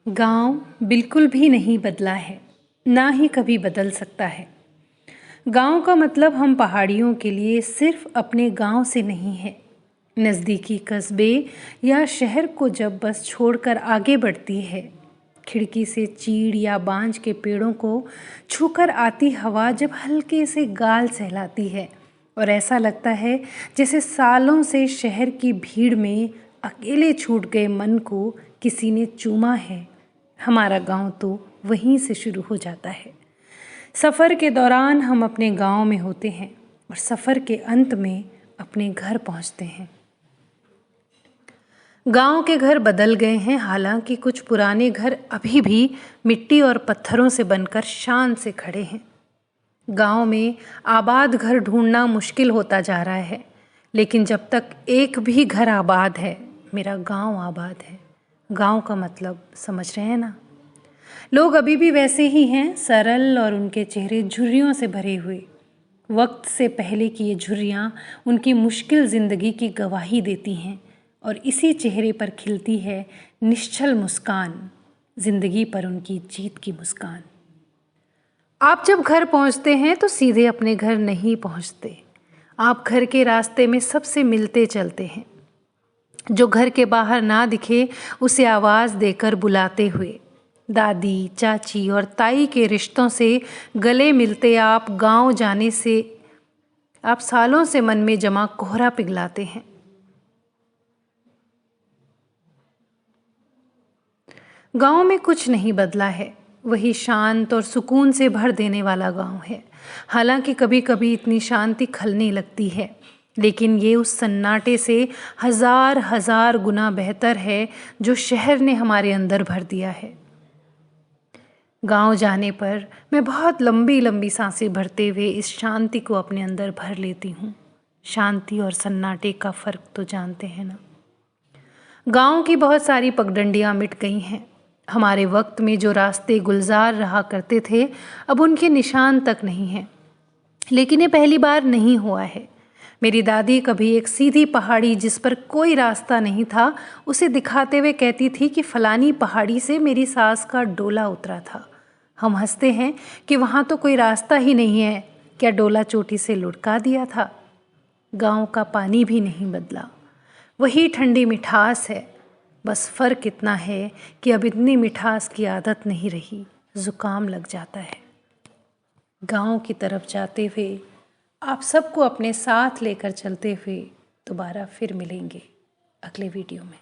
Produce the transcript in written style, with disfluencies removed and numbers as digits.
गांव बिल्कुल भी नहीं बदला है, ना ही कभी बदल सकता है। गांव का मतलब हम पहाड़ियों के लिए सिर्फ अपने गांव से नहीं है। नज़दीकी कस्बे या शहर को जब बस छोड़कर आगे बढ़ती है, खिड़की से चीड़ या बांज के पेड़ों को छूकर आती हवा जब हल्के से गाल सहलाती है और ऐसा लगता है जैसे सालों से शहर की भीड़ में अकेले छूट गए मन को किसी ने चूमा है, हमारा गांव तो वहीं से शुरू हो जाता है। सफ़र के दौरान हम अपने गांव में होते हैं और सफ़र के अंत में अपने घर पहुंचते हैं। गांव के घर बदल गए हैं, हालांकि कुछ पुराने घर अभी भी मिट्टी और पत्थरों से बनकर शान से खड़े हैं। गांव में आबाद घर ढूंढना मुश्किल होता जा रहा है, लेकिन जब तक एक भी घर आबाद है, मेरा गांव आबाद है। गांव का मतलब समझ रहे हैं ना? लोग अभी भी वैसे ही हैं, सरल, और उनके चेहरे झुर्रियों से भरे हुए। वक्त से पहले की ये झुर्रियाँ उनकी मुश्किल ज़िंदगी की गवाही देती हैं और इसी चेहरे पर खिलती है निश्चल मुस्कान, ज़िंदगी पर उनकी जीत की मुस्कान। आप जब घर पहुंचते हैं तो सीधे अपने घर नहीं पहुंचते। आप घर के रास्ते में सबसे मिलते चलते हैं। जो घर के बाहर ना दिखे उसे आवाज़ देकर बुलाते हुए। दादी, चाची और ताई के रिश्तों से गले मिलते आप गांव जाने से आप सालों से मन में जमा कोहरा पिघलाते हैं। गांव में कुछ नहीं बदला है, वही शांत और सुकून से भर देने वाला गांव है। हालांकि कभी कभी इतनी शांति खलने लगती है, लेकिन ये उस सन्नाटे से हजार हजार गुना बेहतर है जो शहर ने हमारे अंदर भर दिया है। गांव जाने पर मैं बहुत लंबी लंबी सांसें भरते हुए इस शांति को अपने अंदर भर लेती हूँ। शांति और सन्नाटे का फ़र्क तो जानते हैं ना। गांव की बहुत सारी पगडंडियाँ मिट गई हैं। हमारे वक्त में जो रास्ते गुलजार रहा करते थे, अब उनके निशान तक नहीं हैं। लेकिन ये पहली बार नहीं हुआ है। मेरी दादी कभी एक सीधी पहाड़ी जिस पर कोई रास्ता नहीं था, उसे दिखाते हुए कहती थी कि फलानी पहाड़ी से मेरी सास का डोला उतरा था। हम हंसते हैं कि वहाँ तो कोई रास्ता ही नहीं है, क्या डोला चोटी से लुढ़का दिया था। गांव का पानी भी नहीं बदला, वही ठंडी मिठास है। बस फ़र्क इतना है कि अब इतनी मिठास की आदत नहीं रही, ज़ुकाम लग जाता है। गांव की तरफ जाते हुए आप सबको अपने साथ लेकर चलते हुए दोबारा फिर मिलेंगे अगले वीडियो में।